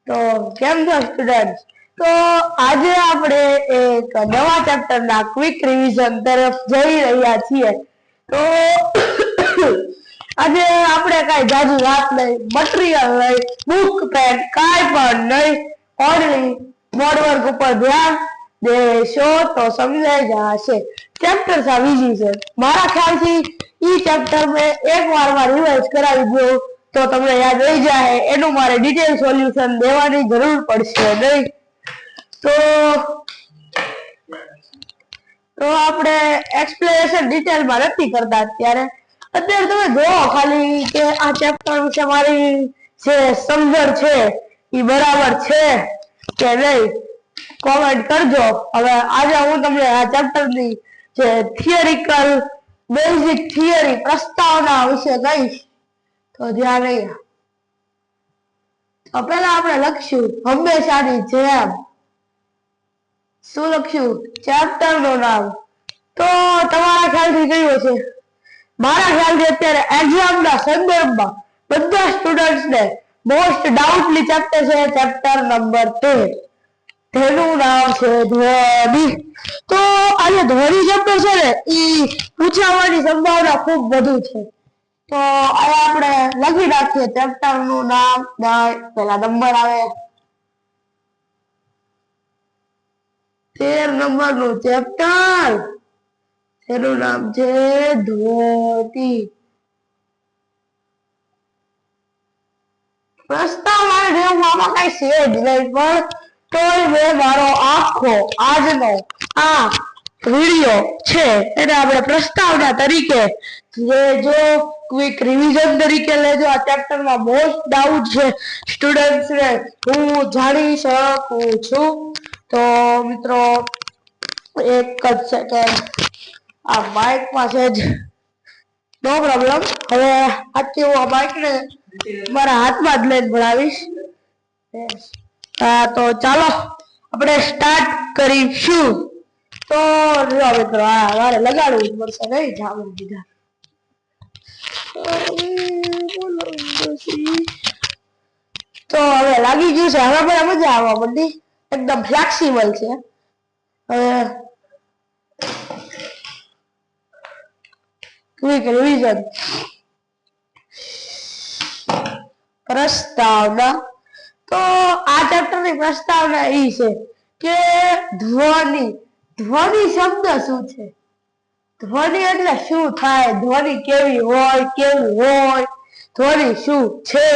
તો કેમ છો સ્ટુડન્ટ? તો આજે આપણે એક નવા ચેપ્ટરના ક્વિક રિવિઝન તરફ જઈ રહ્યા છીએ. તો આજે આપણે કઈ જાજુ વાત નહીં, મટીરિયલ નહીં, બુક પેન કાંઈ પણ નહીં, ઓનલી બોર્ડ વર્ક ઉપર ધ્યાન દેશો તો સમજાઈ જશે. ચેપ્ટર સાવ ઈઝી છે. મારા ખ્યાલથી ઈ ચેપ્ટર મેં એક વારમાં રિવાઇઝ કરાવી દઉં તો તમને યાદ રહી જાય. એનું મારે ડિટેલ સોલ્યુશન દેવાની જરૂર પડશે નહીં. તો આપણે એક્સપ્લેનેશન ડિટેલમાં નથી કરતા અત્યારે તમે જોવો ખાલી કે આ ચેપ્ટર વિશે મારી જે સમજણ છે એ બરાબર છે કે નહીં, કોમેન્ટ કરજો. હવે આજે હું તમને આ ચેપ્ટરની જે થિયરિકલ બેઝિક થિયરી પ્રસ્તાવના વિશે કહીશ, તો ધ્યાન નહીં. તો પેલા આપણે લખશું હંમેશાની જેમ. શું લખ્યું? ચેપ્ટર નું નામ. તો તમારા ખ્યાલથી કયું છે? મારા ખ્યાલથી અત્યારે એક્ઝામ ના સંદર્ભમાં બધા સ્ટુડન્ટ્સ ને મોસ્ટ ડાઉટલી ચેપ્ટર છે ચેપ્ટર નંબર 13. તેનું નામ છે ધ્વનિ. તો આજે ધ્વનિ ચેપ્ટર છે ને ઈ પૂછાવાની સંભાવના ખૂબ વધુ છે. તો અહીંયા આપણે લખી નાખીએ ચેપ્ટર નું નામ. પેલા નંબર આવે 13 નંબર નું ચેપ્ટર, તેનું નામ છે ધ્વનિ. પ્રસ્તાવના જેવું આમાં કઈ છે જ નહીં, પણ તોય મેં મારો આખો આજનો આ વિડિયો છે એને આપણે પ્રસ્તાવના તરીકે લેજો, ક્વિક રિવિઝન તરીકે લેજો. આ ચેપ્ટરમાં મોસ્ટ ડાઉટ છે સ્ટુડન્ટ્સ ને હું જાણી શકું છું. તો મિત્રો એક જ સેકન્ડ, આ માઇક પાસે જ નો પ્રોબ્લેમ. હવે આજથી હું આ માઇક ને મારા હાથમાં જ લઈને ભણાવીશ. તો ચાલો આપણે સ્ટાર્ટ કરીશું. તો જો મિત્રો મારે લગાડવું જ પડશે નહીં, જાવું દીધા. તો હવે લાગી ગયું છે. હવે મને મજા આવવા માંડી, એકદમ ફ્લેક્સિબલ છે. હવે ક્વિક રિવિઝન પ્રસ્તાવના. તો આ ચેપ્ટરની પ્રસ્તાવના એ છે કે ધ્વનિ. ધ્વનિ શબ્દ શું છે? ધ્વનિ એટલે શું થાય? ધ્વનિ કેવી હોય, કેવું હોય? ધ્વનિ શું છે?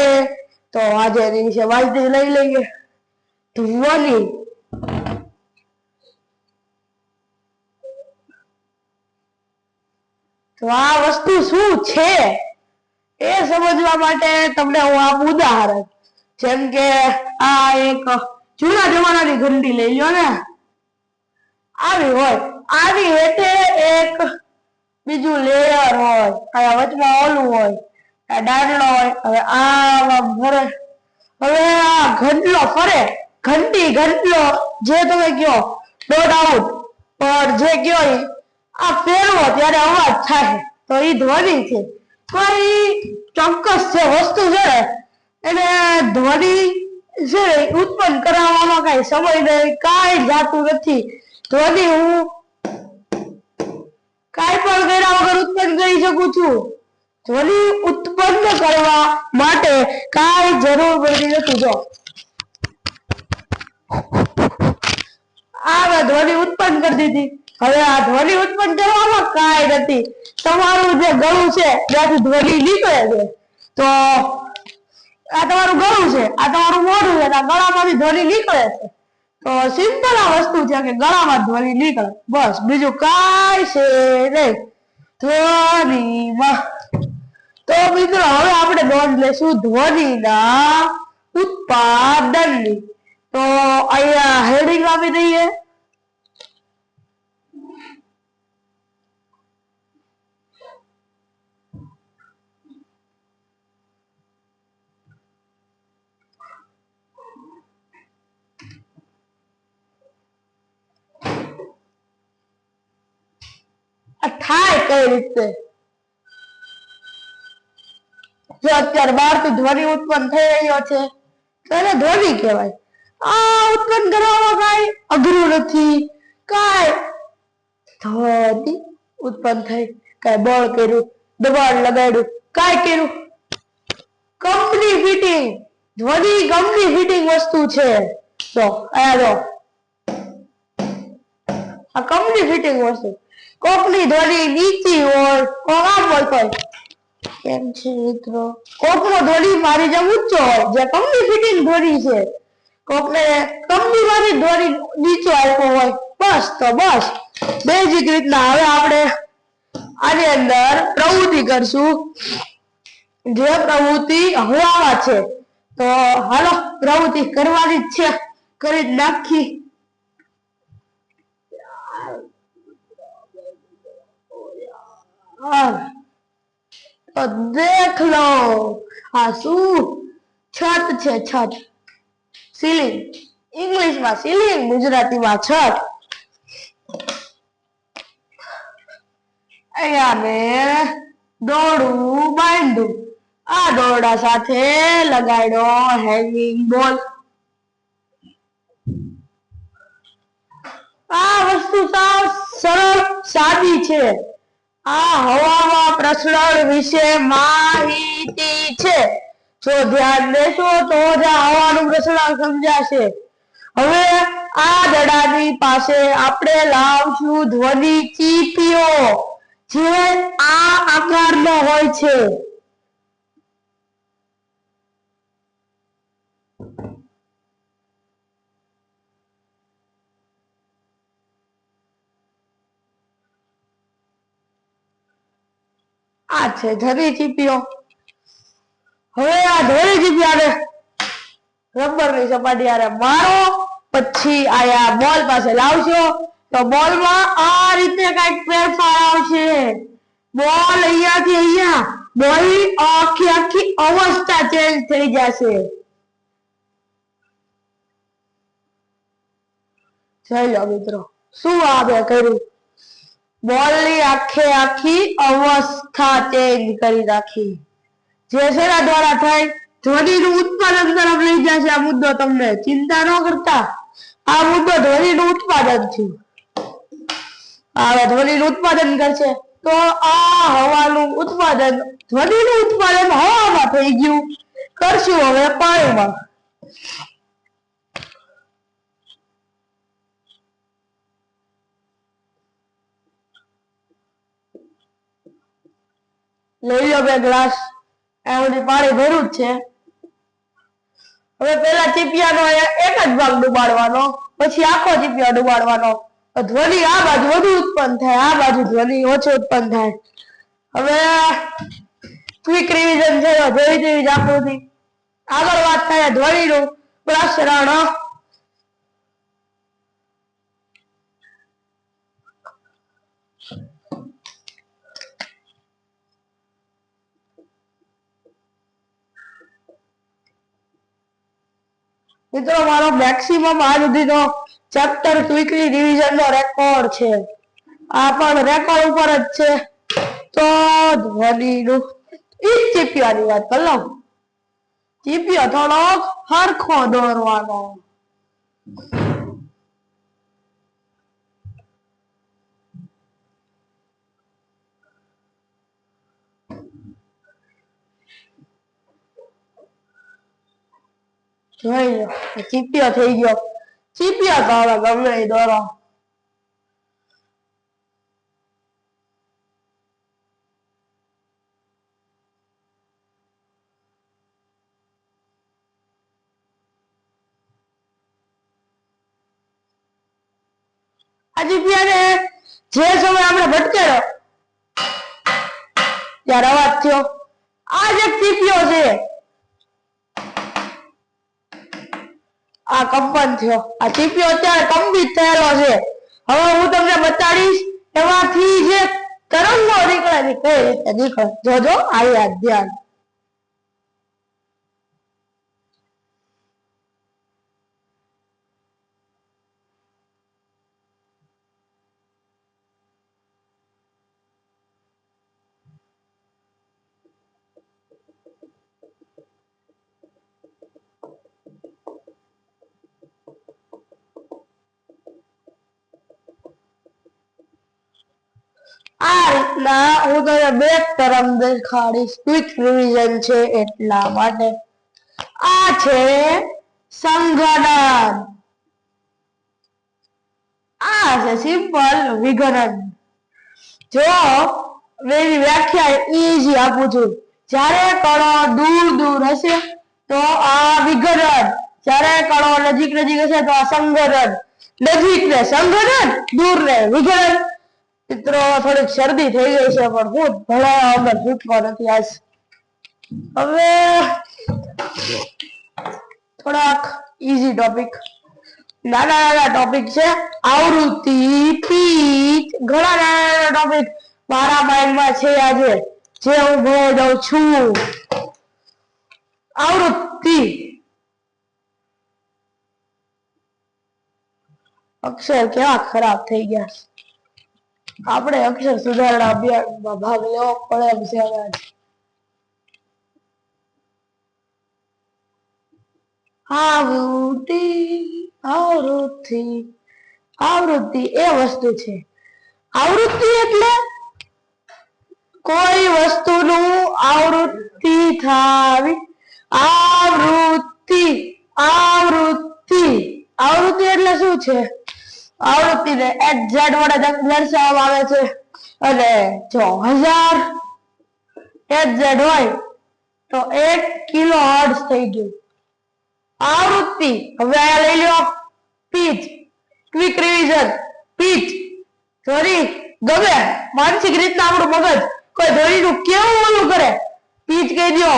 તો આજે એની વિશે માહિતી લઈ લઈએ. ધ્વનિ તો આ વસ્તુ શું છે એ સમજવા માટે તમને હું આપું ઉદાહરણ. જેમ કે આ એક જૂના જમાનાની ઘંટી લઈ લો ને, આવી હોય, આવી હેઠે એક બીજું લેયર હોય, આ વચમાં ઓલું હોય, આ દાંડલો હોય. હવે આ ફરે, હવે આ ઘંટલો ફરે, ઘંટી ઘંટલો જે તમે કયો ડોટ આઉટ, પણ જે કયો આ ફેરવો ત્યારે અવાજ થાય, તો એ ધ્વનિ છે. કોઈ ચોક્કસ છે વસ્તુ છે એને ધ્વનિ છે ઉત્પન્ન કરાવવામાં કઈ સમય નહીં, કાંઈ જાતું નથી. ધ્વનિ હું કાંઈ પણ કર્યા વગર ઉત્પન્ન કરી શકું છું. ધ્વનિ ઉત્પન્ન કરવા માટે કાંઈ જરૂર પડતી નથી. જો આ ધ્વનિ ઉત્પન્ન કરી દીધી. હવે આ ધ્વનિ ઉત્પન્ન કરવામાં કાંઈ નથી. તમારું જે ગળું છે ત્યાંથી ધ્વનિ નીકળે છે. તો આ તમારું ગળું છે, આ તમારું મોઢું છે, આ ગળામાંથી ધ્વનિ નીકળે છે. તો સિમ્પલ આ વસ્તુ છે કે ગળામાં ધ્વનિ નીકળે, બસ, બીજું કાંઈ છે નહીં ધ્વનિમાં. તો મિત્રો હવે આપણે નોંધ લેશું ધ્વનિના ઉત્પાદનની. તો અહીંયા હેડિંગ આપી દઈએ. થાય કઈ રીતે? જો અત્યારે બહારથી ધ્વનિ ઉત્પન્ન થઈ રહ્યો છે તો એને ધ્વનિ કહેવાય. આ ઉત્પન્ન કરવામાં કાંઈ અઘરું નથી, કાંઈ ધ્વનિ ઉત્પન્ન થઈ, કાંઈ બળ કર્યું, દબાણ લગાડ્યું, કાંઈ કર્યું. કંપની ફિટિંગ, ધ્વનિ કંપની ફિટિંગ વસ્તુ છે. તો આયા જો આ કંપની ફિટિંગ વસ્તુ. કોકની ધ્વનિ નીચી હોય, કોક આમ બોલતો હોય. કેમ છે મિત્રો? કોકનો ધ્વનિ મારી જેમ ઊંચો હોય, જે કંપની ફિટિંગ ધ્વનિ છે. કોકને કંપની માંથી ધ્વનિ નીચો આવ્યો હોય. બસ તો બસ બેઝિક રીતના હવે આપણે આની અંદર પ્રવૃત્તિ કરશું. જે પ્રવૃત્તિ હવામાં છે. તો હાલો પ્રવૃત્તિ કરવાની જ છે, કરી જ નાખી. તો દેખ લો આ શું છત છે. છત સીલિંગ, ઇંગ્લિશમાં સીલિંગ, ગુજરાતીમાં છત. અહીંયા મેં દોરડું બાંધ્યું. આ દોરડા સાથે લગાડ્યો હેંગિંગ બોલ. આ વસ્તુ સાવ સરળ સાદી છે. આ હવામાં પ્રસરણ વિશે માહિતી છે. જો ધ્યાન દેશો તો જ હવાનું પ્રસરણ સમજાશે. હવે આ દડાની પાસે આપણે લાવશું ધ્વનિ ચીપીઓ, જે આ આકારનો હોય છે. આ છે ધ્વનિ ચીપીઓ. હવે આ ધ્વનિ ચીપિયાને રબરની સપાટી આરે મારો, પછી આયા બોલ પાસે લાવશો તો બોલમાં આ રીતે કઈક ફેરફાર આવશે. બોલ અહીંયાથી અહીંયા, બોલ આખી અવસ્થા ચેન્જ થઈ જશે. જોઈ લો મિત્રો શું આપણે કર્યું. બોલની આખી અવસ્થા ચેન્જ કરી નાખી. જે શેના દ્વારા થાય? ધ્વનિનું ઉત્પાદન તરફ લઈ જશે. આ મુદ્દો તમને ચિંતા ન કરતા, આ મુદ્દો ધ્વનિનું ઉત્પાદન છે. હવે ધ્વનિનું ઉત્પાદન કરશે તો આ હવાનું ઉત્પાદન, ધ્વનિનું ઉત્પાદન હવામાં થઈ ગયું. કરશું હવે પાણીમાં. લઈ લો બે ગ્લાસ, એમાંથી પાણી ભર્યું જ છે. હવે પેલા ચીપિયાનો એક જ ભાગ ડુબાડવાનો, પછી આખો ચીપિયો ડુબાડવાનો. ધ્વનિ આ બાજુ વધુ ઉત્પન્ન થાય, આ બાજુ ધ્વનિ ઓછો ઉત્પન્ન થાય. હવે ક્વિક રિવિઝન છે, જેવી તેવી જ આકૃતિ. આગળ વાત થાય ધ્વનિનું પ્રસરણ. મિત્રો મારો મેક્સિમમ આ સુધીનો ચેપ્ટર ક્વિકલી રિવિઝન નો રેકોર્ડ છે. આ પણ રેકોર્ડ ઉપર જ છે. તો ધ્વનિનું ઈ ચીપિયાની વાત કરી લઉં. ચીપિયો થોડોક હરખો દોરવાનો. જોઈ લો ચીપિયો થઈ ગયો. ચીપિયો તો હવે ગમે એ દોરો. આ ચીપિયાને જે સમય આપણે ભટકેલો ત્યારે અવાજ થયો. આ જે ચીપિયો છે, આ કંપન થયો. આ ચીપિયો અત્યારે કંપિત થયેલો છે. હવે હું તમને બતાડીશ એમાંથી જે તરંગો નીકળે છે કઈ રીતે નીકળે. જોજો આવ્યા ધ્યાન. આ રીતના હું તમને બે તરંગ દેખાડીશ. ક્વિક રિવિઝન છે એટલા માટે. આ છે સંઘનન, આ છે સિમ્પલ વિઘટન. જો એની વ્યાખ્યા ઈઝી આપું છું. જ્યારે કણો દૂર દૂર હશે તો આ વિઘટન, જ્યારે કણો નજીક નજીક હશે તો આ સંઘનન. નજીક ને સંઘનન, દૂર ને વિઘટન. મિત્રો થોડીક શરદી થઈ ગઈ છે પણ હું ભણાવવા વગર છૂટકો નથી આજ. હવે થોડાક ઈઝી ટોપિક, નાના નાના ટોપિક છે. આવૃત્તિ, પીચ, ઘણા નાના ટોપિક મારા માઇન્ડમાં છે આજે, જે હું ભણી દઉં છું. આવૃત્તિ, અક્ષર કેવા ખરાબ થઈ ગયા. આપણે અક્ષર સુધારણા અભિયાનમાં ભાગ લેવો પડે એમ છે. આવૃત્તિ, આવૃત્તિ, આવૃત્તિ એ વસ્તુ છે. આવૃત્તિ એટલે કોઈ વસ્તુનું આવૃત્તિ થાવી. આવૃત્તિ, આવૃત્તિ, આવૃત્તિ એટલે શું છે? આવૃત્તિને એક્ઝેટ વડે દર્શાવવામાં આવે છે. અને જો 1000 એક્ઝેટ હોય તો 1 કિલો હર્ટ્ઝ થઈ ગયું આવૃત્તિ. હવે આ લઈ લો પીચ, ક્વિક રિવિઝન. પીચ ધોરી ગમે માનસિક રીતના આપણું મગજ કોઈ ધોરીનું કેવું ઓલું કરે, પીચ કહી દો.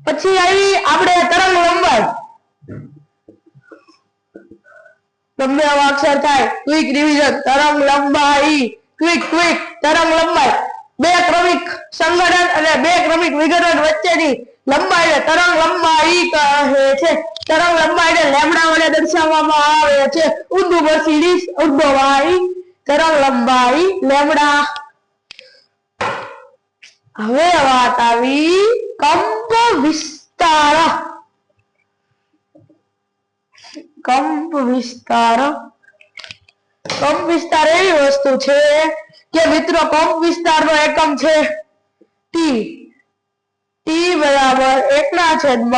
પછી આવી આપણે તરંગ લંબાઈ, ગમે એવા અક્ષર થાય. ક્વિક રિવિઝન, તરંગ લંબાઈ, ક્વિક ક્વિક તરંગ લંબાઈ. બે ક્રમિક સંઘટન અને બે ક્રમિક વિઘટન વચ્ચેની લંબાઈને તરંગ લંબાઈ કહે છે. તરંગ લંબાઈને લેમ્ડા વડે દર્શાવવામાં આવે છે. ઊંધું બસીડીશ ઉદ્ભવાઈ તરંગ લંબાઈ લેમ્ડા. હવે વાત આવી કંપ વિસ્તાર. કંપ વિસ્તાર, કંપ વિસ્તાર એવી વસ્તુ છે કે મિત્રો કંપ વિસ્તારનો એકમ છે ટી. ટી બરાબર 1/μ.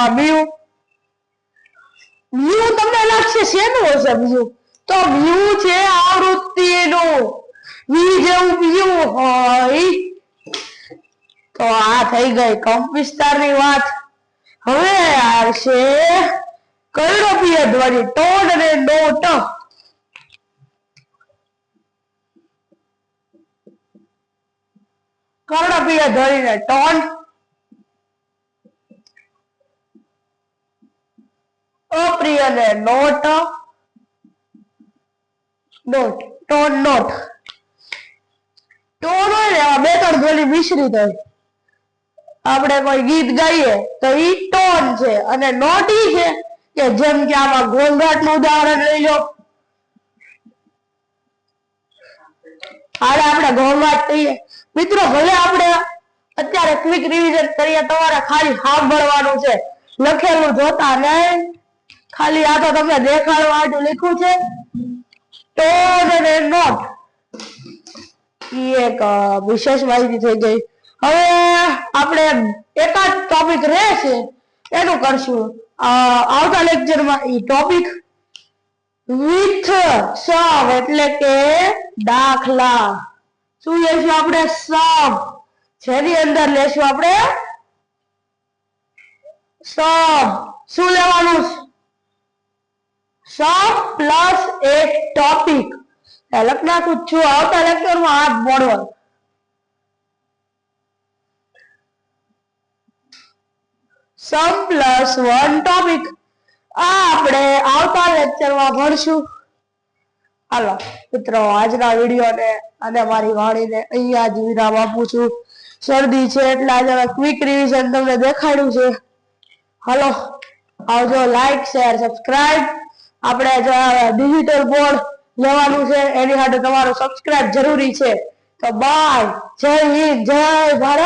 મ્યુ તમને લાગશે શેનું હશે મ્યુ? તો મ્યુ છે આવૃત્તિનું. વી જેવું મ્યુ હોય. તો આ થઈ ગઈ કંપ વિસ્તારની વાત. હવે આવશે કર્ણપીય ધ્વનિ, ટોન અને નોટ. કર્ણપીય ધ્વનિ ને ટોન, અપ્રિય ને note. Note, tone note. Tone હોય ને બે ત્રણ ધ્વનિ મિશ્રિત હોય. આપણે કોઈ ગીત ગાઈએ તો ઈ ટોન છે, અને નોટ ઈ છે કે જેમ કે આમાં ઘોંઘાટનું ઉદાહરણ લઈ લો. આપણે ઘોંઘાટ કહીએ મિત્રો. ભલે આપણે અત્યારે ક્વિક રિવિઝન કરીએ, તમારે ખાલી સાંભળવાનું છે, લખેલું જોતા નહીં. ખાલી આ તો તમને દેખાડવા માટે લખ્યું છે. ટોન અને નોટ એક વિશેષ માહિતી થઈ ગઈ. હવે આપણે એકાદ ટોપિક રહેશે એનું કરશું આવતા લેક્ચરમાં. ઈ ટોપિક વિથ સમ એટલે કે દાખલા. શું લેશું આપણે? સમ. જેની અંદર લેશું આપણે સમ. શું લેવાનું? સમ પ્લસ એક ટોપિક. લખ નાખું છું આવતા લેક્ચરમાં હાથ મોડવા. સમ પ્લસ 1 ટોપિક. આ આપણે આવતા લેક્ચરમાં ભણશું. હાલો મિત્રો, આજના વિડીયોને અને મારી વાણીને અહીંયા જ વિરામ આપું છું. શરદી છે એટલે આજે ક્વિક રિવિઝન તમને દેખાડ્યું છે. હાલો આવજો. Like share subscribe. આપણે જો ડિજિટલ બોર્ડ લેવાનું છે એની માટે તમારું સબસ્ક્રાઇબ જરૂરી છે. તો બાય. જય હિન્દ, જય ભારત.